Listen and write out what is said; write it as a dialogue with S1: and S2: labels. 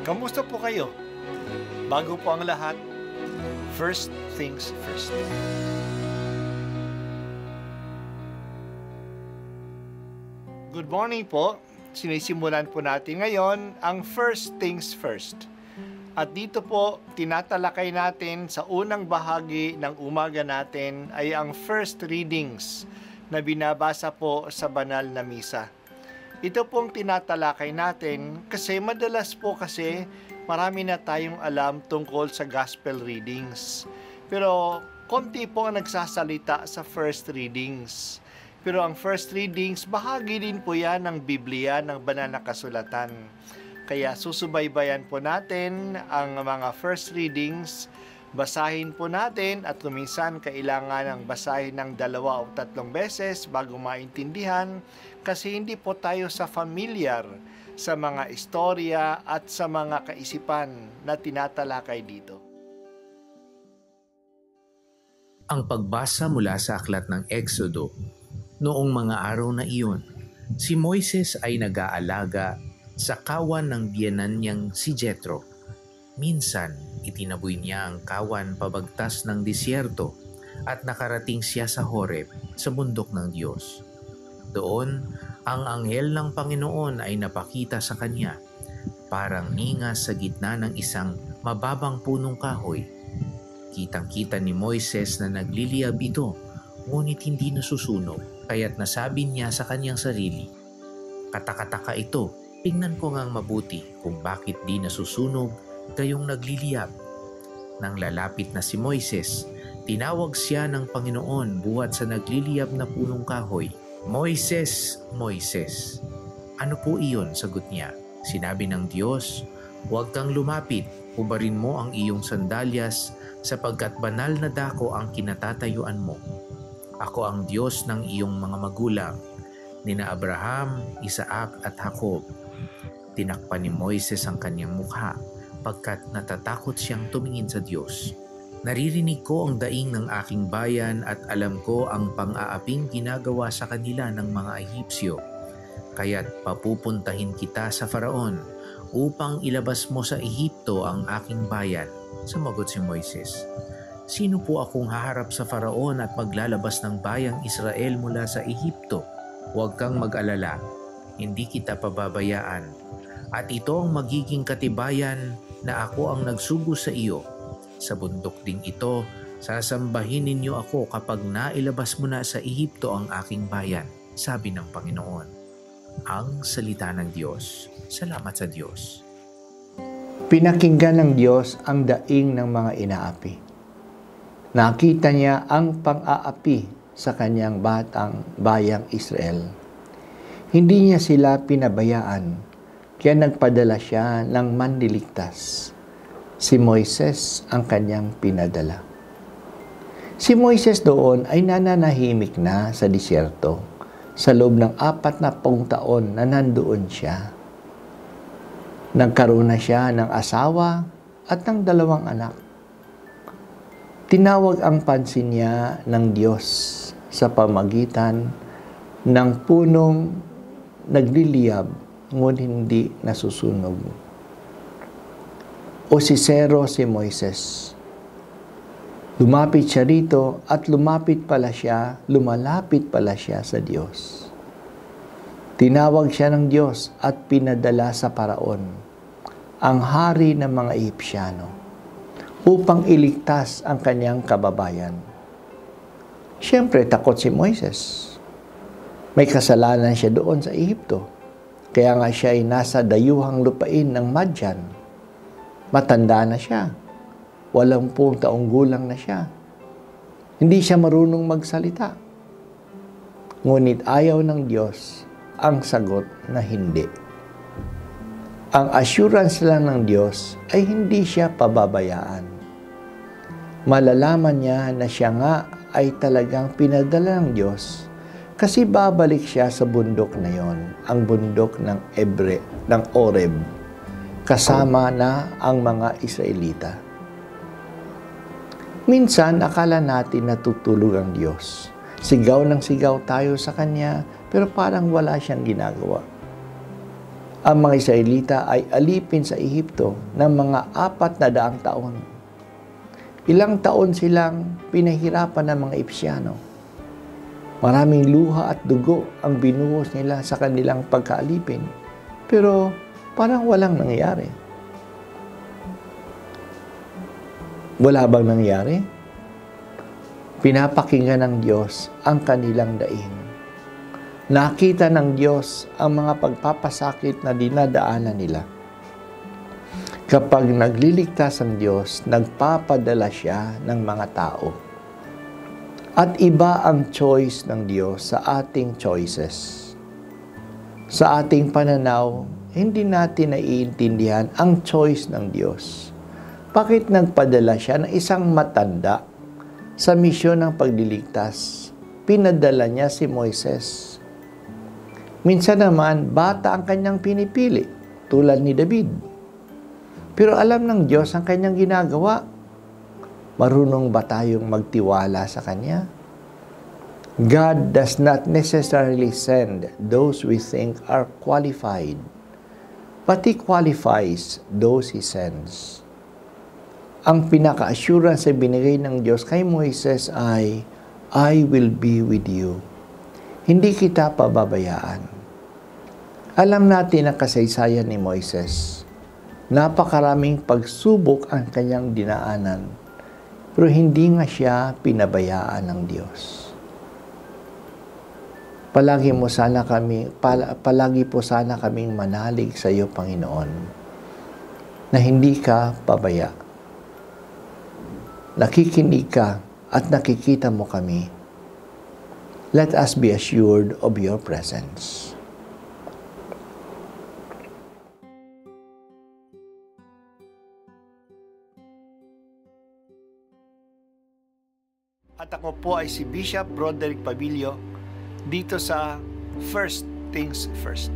S1: Kamusta po kayo? Bago po ang lahat, first things first. Good morning po. Sinisimulan po natin ngayon ang first things first. At dito po, tinatalakay natin sa unang bahagi ng umaga natin ay ang first readings na binabasa po sa banal na misa. Ito pong tinatalakay natin kasi madalas po kasi marami na tayong alam tungkol sa gospel readings. Pero konti po ang nagsasalita sa first readings. Pero ang first readings, bahagi din po yan ng Biblia, ng banal na kasulatan. Kaya susubaybayan po natin ang mga first readings. Basahin po natin at kuminsan kailangan ng basahin ng 2 o 3 beses bago maintindihan kasi hindi po tayo familiar sa mga istorya at sa mga kaisipan na tinatalakay dito.
S2: Ang pagbasa mula sa aklat ng Exodo. Noong mga araw na iyon, si Moises ay nag-aalaga sa kawan ng biyenan niyang si Jethro. Minsan, itinaboy niya ang kawan pabagtas ng disyerto at nakarating siya sa Horeb, sa bundok ng Diyos. Doon, ang anghel ng Panginoon ay napakita sa kanya, parang ningas sa gitna ng isang mababang punong kahoy. Kitang-kita ni Moises na nagliliyab ito, ngunit hindi nasusunog, kaya't nasabi niya sa kanyang sarili, "Katakataka ito, tingnan ko ngang mabuti kung bakit di nasusunog kayong nagliliyab." Nang lalapit na si Moises, tinawag siya ng Panginoon buhat sa nagliliyab na punong kahoy. "Moises, Moises." "Ano po iyon?" sagot niya. Sinabi ng Diyos, "Huwag kang lumapit, hubarin mo ang iyong sandalyas sapagkat banal na dako ang kinatatayuan mo. Ako ang Diyos ng iyong mga magulang, nina Abraham, Isaac at Jacob." Tinakpan ni Moises ang kanyang mukha pagkat natatakot siyang tumingin sa Diyos. "Naririnig ko ang daing ng aking bayan at alam ko ang pang-aaping ginagawa sa kanila ng mga Ehipsyo. Kaya't papupuntahin kita sa Faraon upang ilabas mo sa Ehipto ang aking bayan." Sumagot si Moises, "Sino po akong haharap sa Faraon at maglalabas ng bayang Israel mula sa Ehipto? Huwag kang mag-alala, hindi kita pababayaan. At ito ang magiging katibayan na ako ang nagsugo sa iyo. Sa bundok ding ito, sasambahin ninyo ako kapag nailabas mo na sa Ehipto ang aking bayan," sabi ng Panginoon. Ang salita ng Diyos. Salamat sa Diyos.
S3: Pinakinggan ng Diyos ang daing ng mga inaapi. Nakita niya ang pang-aapi sa kanyang batang bayang Israel. Hindi niya sila pinabayaan. Kaya nagpadala siya ng manliligtas. Si Moises ang kanyang pinadala. Si Moises doon ay nananahimik na sa disyerto sa loob ng 40 taon na nandoon siya. Nagkaroon na siya ng asawa at ng 2 anak. Tinawag ang pansin niya ng Diyos sa pamagitan ng punong nagliliyab ngunit hindi nasusunog. O sisero si Moises. Lumapit siya rito at lumalapit pala siya sa Diyos. Tinawag siya ng Diyos at pinadala sa Paraon, ang hari ng mga Ehipsyano, upang iligtas ang kanyang kababayan. Siyempre, takot si Moises. May kasalanan siya doon sa Ehipto. Kaya nga siya ay nasa dayuhang lupain ng Madyan. Matanda na siya. 80 taong gulang na siya. Hindi siya marunong magsalita. Ngunit ayaw ng Diyos ang sagot na hindi. Ang assurance lang ng Diyos ay hindi siya pababayaan. Malalaman niya na siya nga ay talagang pinadala ng Diyos kasi babalik siya sa bundok na yon, ang bundok ng Horeb, kasama na ang mga Israelita. Minsan, akala natin natutulog ang Diyos. Sigaw ng sigaw tayo sa Kanya, pero parang wala siyang ginagawa. ang mga Israelita ay alipin sa Ehipto ng mga 400 taon. Ilang taon silang pinahirapan ng mga Egyptiano. Maraming luha at dugo ang binuhos nila sa kanilang pagkaalipin. Pero parang walang nangyari. Wala bang nangyari? Pinapakinggan ng Diyos ang kanilang daing. Nakita ng Diyos ang mga pagpapasakit na dinadaanan nila. Kapag nagliligtas ang Diyos, nagpapadala siya ng mga tao. At iba ang choice ng Diyos sa ating choices. Sa ating pananaw, hindi natin naiintindihan ang choice ng Diyos. Bakit nagpadala siya ng isang matanda sa misyon ng pagliligtas? Pinadala niya si Moises. Minsan naman, bata ang kanyang pinipili, tulad ni David. Pero alam ng Diyos ang kanyang ginagawa. Marunong ba tayong magtiwala sa Kanya? God does not necessarily send those we think are qualified, but He qualifies those He sends. Ang pinaka-assurance na binigay ng Diyos kay Moises ay, I will be with you. Hindi kita pababayaan. Alam natin ang kasaysayan ni Moises. Napakaraming pagsubok ang kanyang dinaanan, pero hindi nga siya pinabayaan ng Diyos. Palagi po sana kaming manalig sa iyo, Panginoon, na hindi ka pabaya. Nakikinig ka at nakikita mo kami. Let us be assured of your presence.
S1: At ako po ay si Bishop Broderick Pabilio dito sa First Things First.